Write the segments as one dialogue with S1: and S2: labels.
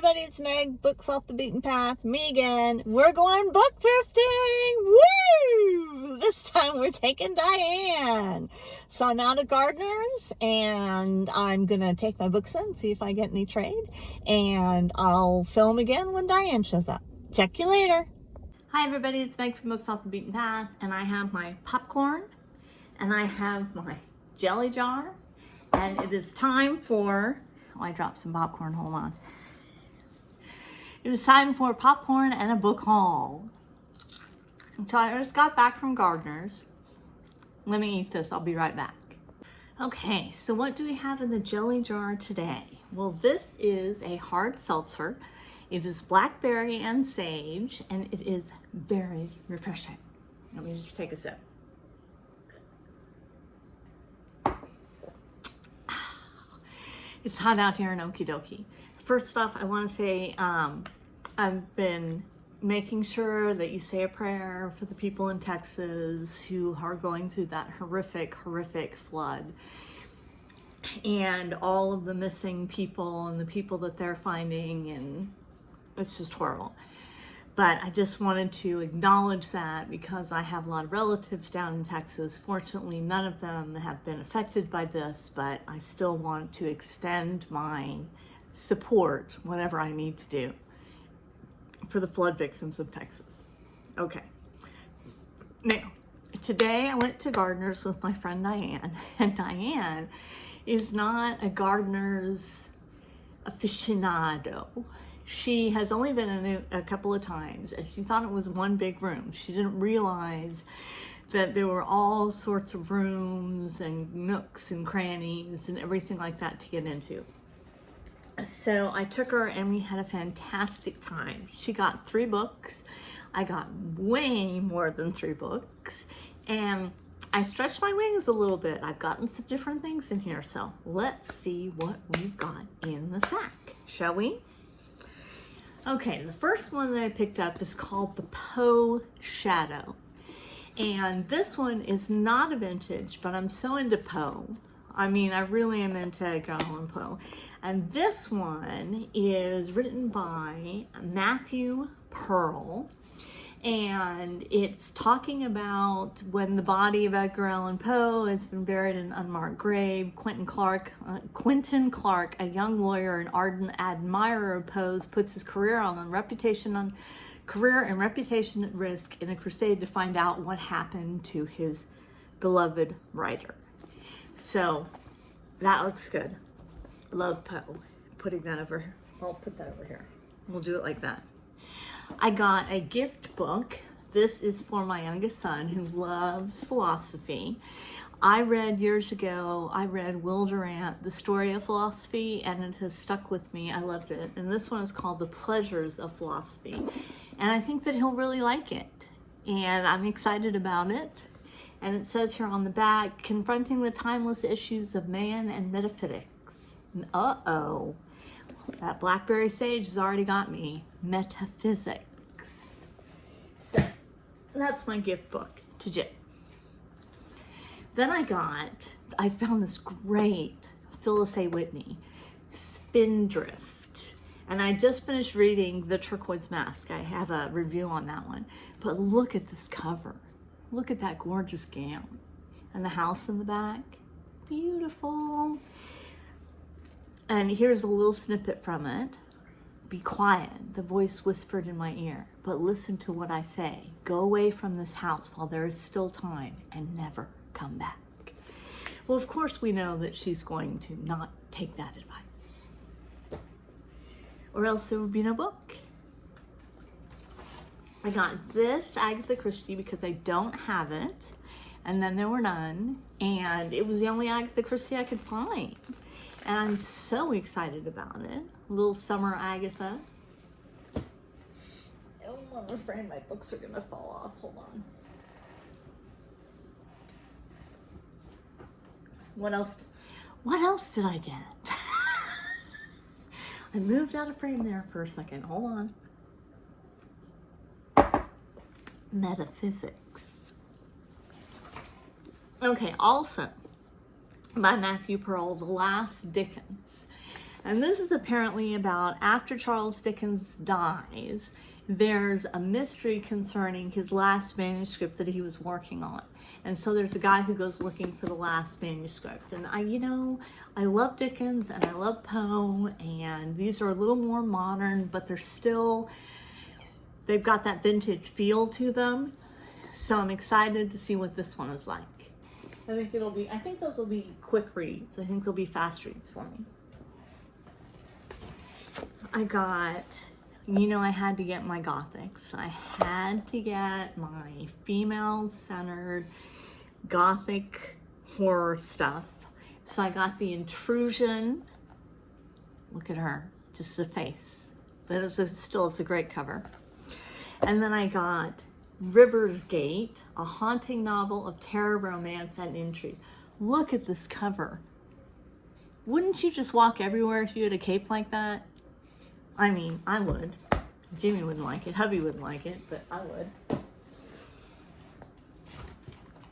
S1: everybody, it's Meg, Books Off the Beaten Path, me again. We're going book thrifting! Woo! This time we're taking Diane. So I'm out at Gardner's and I'm gonna take my books in, see if I get any trade, and I'll film again when Diane shows up. Check you later. Hi everybody, it's Meg from Books Off the Beaten Path, and I have my popcorn and I have my jelly jar, and it is time for, oh, I dropped some popcorn, hold on. It is time for popcorn and a book haul. So I just got back from Gardner's. Let me eat this, I'll be right back. Okay, so what do we have in the jelly jar today? Well, this is a hard seltzer. It is blackberry and sage, and it is very refreshing. Let me just take a sip. It's hot out here in Okie dokie. First off, I want to say I've been making sure that you say a prayer for the people in Texas who are going through that horrific flood, and all of the missing people and the people that they're finding, and it's just horrible. But I just wanted to acknowledge that because I have a lot of relatives down in Texas. Fortunately, none of them have been affected by this, but I still want to extend my support, whatever I need to do, for the flood victims of Texas. Okay. Now, today I went to Gardner's with my friend Diane, and Diane is not a Gardner's aficionado. She has only been in it a couple of times, and she thought it was one big room. She didn't realize that there were all sorts of rooms and nooks and crannies and everything like that to get into. So I took her and we had a fantastic time. She got 3 books. I got way more than 3 books. And I stretched my wings a little bit. I've gotten some different things in here. So let's see what we've got in the sack, shall we? Okay, the first one that I picked up is called The Poe Shadow. And this one is not a vintage, but I'm so into Poe. I mean, I really am into Edgar Allan Poe. And this one is written by Matthew Pearl. And it's talking about when the body of Edgar Allan Poe has been buried in an unmarked grave. Quentin Clark, a young lawyer and ardent admirer of Poe's, puts his career and reputation at risk in a crusade to find out what happened to his beloved writer. So that looks good. Love Poe. Putting that over here. I'll put that over here. We'll do it like that. I got a gift book. This is for my youngest son who loves philosophy. Years ago, I read Will Durant, The Story of Philosophy, and it has stuck with me. I loved it. And this one is called The Pleasures of Philosophy. And I think that he'll really like it. And I'm excited about it. And it says here on the back, confronting the timeless issues of man and metaphysics. Uh-oh. That blackberry sage has already got me. Metaphysics. So, that's my gift book to Jim. Then I found this great Phyllis A. Whitney, Spindrift. And I just finished reading The Turquoise Mask. I have a review on that one. But look at this cover. Look at that gorgeous gown. And the house in the back. Beautiful. And here's a little snippet from it. Be quiet, the voice whispered in my ear, but listen to what I say. Go away from this house while there is still time and never come back. Well, of course we know that she's going to not take that advice, or else there would be no book. I got this Agatha Christie because I don't have it, and then there were none, and it was the only Agatha Christie I could find. And I'm so excited about it. Little Summer Agatha. Oh, I'm afraid my books are gonna fall off. Hold on. What else did I get? I moved out of frame there for a second. Hold on. Metaphysics. Okay, also by Matthew Pearl, The Last Dickens. And this is apparently about after Charles Dickens dies, there's a mystery concerning his last manuscript that he was working on. And so there's a guy who goes looking for the last manuscript. And I love Dickens and I love Poe, and these are a little more modern, but they've got that vintage feel to them. So I'm excited to see what this one is like. I think those will be quick reads. I think they'll be fast reads for me. I had to get my Gothics. I had to get my female-centered Gothic horror stuff. So I got the Intrusion. Look at her, just a face. It's a great cover. And then I got River's Gate, a haunting novel of terror, romance, and intrigue. Look at this cover. Wouldn't you just walk everywhere if you had a cape like that? I mean, I would. Jimmy wouldn't like it. Hubby wouldn't like it, but I would.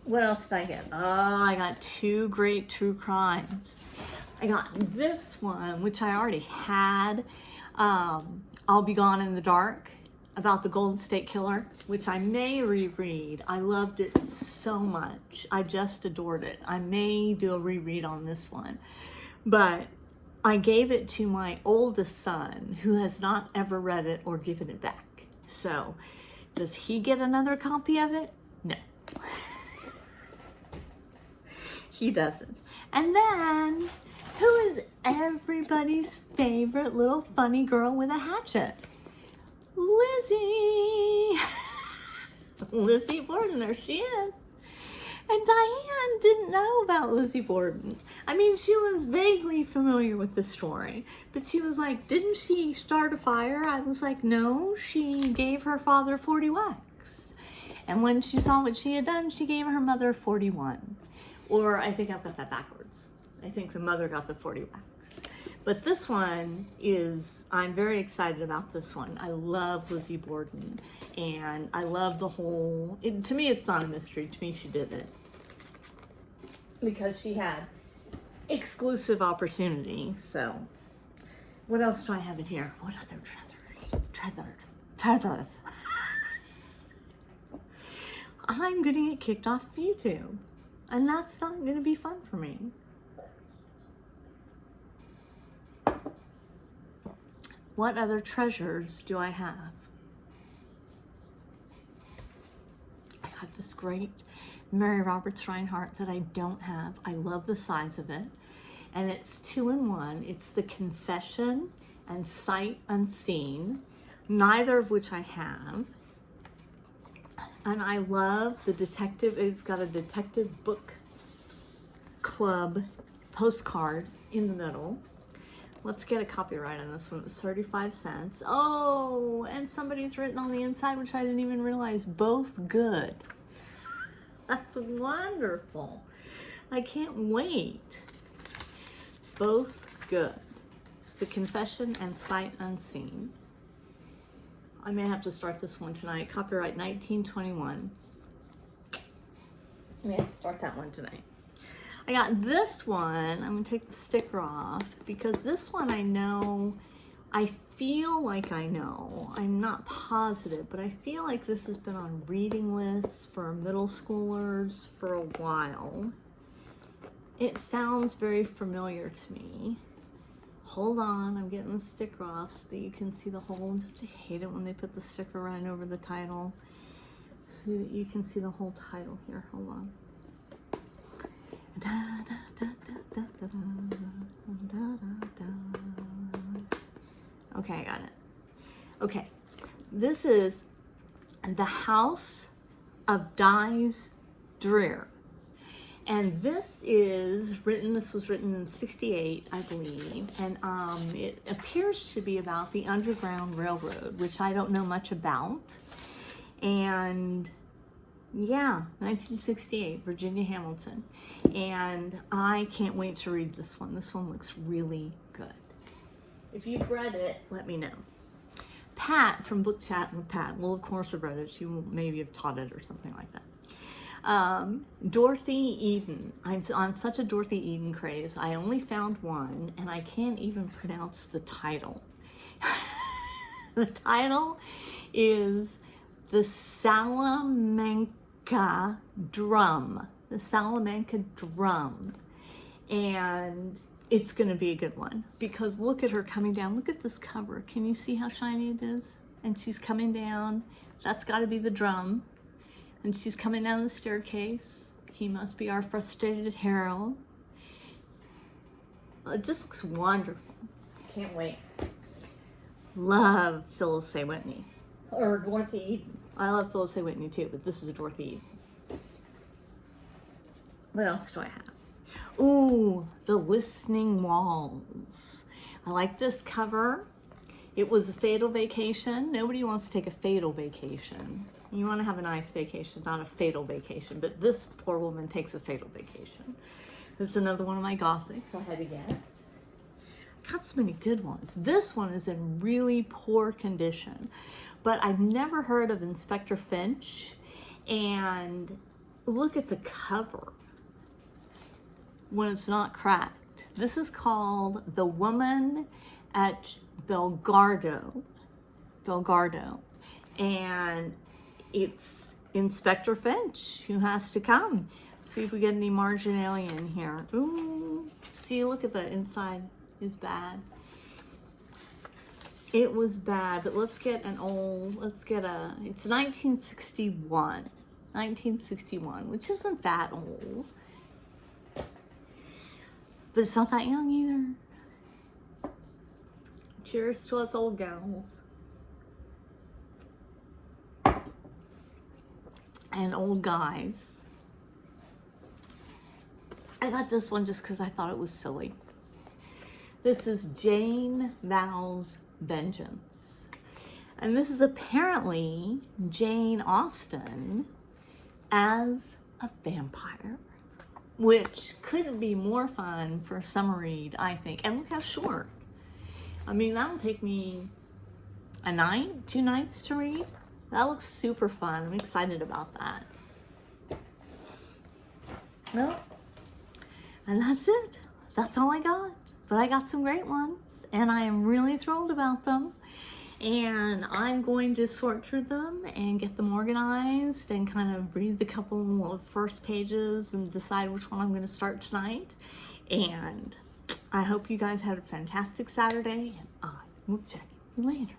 S1: What else did I get? Oh, I got 2 great true crimes. I got this one, which I already had. I'll Be Gone in the Dark, about the Golden State Killer, which I may reread. I loved it so much. I just adored it. I may do a reread on this one. But I gave it to my oldest son, who has not ever read it or given it back. So, does he get another copy of it? No. He doesn't. And then, who is everybody's favorite little funny girl with a hatchet? Lizzie. Lizzie Borden, there she is. And Diane didn't know about Lizzie Borden. I mean, she was vaguely familiar with the story, but she was like, didn't she start a fire? I was like, no, she gave her father 40 whacks. And when she saw what she had done, she gave her mother 41. Or I think I've got that backwards. I think the mother got the 40 whacks. But this one I'm very excited about this one. I love Lizzie Borden, and I love to me it's not a mystery. To me, she did it because she had exclusive opportunity. So what else do I have in here? What other treasures? I'm gonna get kicked off of YouTube, and that's not gonna be fun for me. What other treasures do I have? I got this great Mary Roberts Reinhardt that I don't have. I love the size of it. And it's 2-in-1. It's The Confession and Sight Unseen, neither of which I have. And I love the detective. It's got a detective book club postcard in the middle. Let's get a copyright on this one. It was 35 cents. Oh, and somebody's written on the inside, which I didn't even realize, both good. That's wonderful. I can't wait. Both good. The Confession and Sight Unseen. I may have to start this one tonight. Copyright 1921. I may have to start that one tonight. I got this one. I'm going to take the sticker off because this one I feel like I know. I'm not positive, but I feel like this has been on reading lists for middle schoolers for a while. It sounds very familiar to me. Hold on, I'm getting the sticker off so that you can see the whole. I hate it when they put the sticker right over the title so that you can see the whole title here. Hold on. Okay, I got it. Okay, this is The House of Dies Drear. And this was written in 68, I believe. And it appears to be about the Underground Railroad, which I don't know much about. And yeah, 1968, Virginia Hamilton. And I can't wait to read this one. This one looks really good. If you've read it, let me know. Pat from Book Chat with Pat will, of course, have read it. She will maybe have taught it or something like that. Dorothy Eden. I'm on such a Dorothy Eden craze. I only found one, and I can't even pronounce the title. The title is The Salamanca Drum. The Salamanca Drum. And it's going to be a good one because look at her coming down. Look at this cover. Can you see how shiny it is? And she's coming down. That's got to be the drum. And she's coming down the staircase. He must be our frustrated hero. It just looks wonderful. Can't wait. Love Phyllis A. Whitney. Or Dorothy Eden. I love Phyllis A. Whitney too, but this is Dorothy Eden. What else do I have? Ooh, The Listening Walls. I like this cover. It was a fatal vacation. Nobody wants to take a fatal vacation. You want to have a nice vacation, not a fatal vacation. But this poor woman takes a fatal vacation. It's another one of my Gothics I had to get. Got so many good ones. This one is in really poor condition. But I've never heard of Inspector Finch. And look at the cover when it's not cracked. This is called The Woman at Belgardo. And it's Inspector Finch who has to come. Let's see if we get any marginalia in here. Ooh, see, look at the inside is bad. It was bad, but it's 1961. 1961, which isn't that old. But it's not that young either. Cheers to us old gals. And old guys. I got this one just because I thought it was silly. This is Jane Val's Vengeance. And this is apparently Jane Austen as a vampire, which couldn't be more fun for a summer read, I think. And look how short. I mean, that'll take me a night, 2 nights to read. That looks super fun. I'm excited about that. Well, and that's it. That's all I got. But I got some great ones, and I am really thrilled about them. And I'm going to sort through them and get them organized and kind of read the couple of first pages and decide which one I'm going to start tonight. And I hope you guys had a fantastic Saturday, and I will check you later.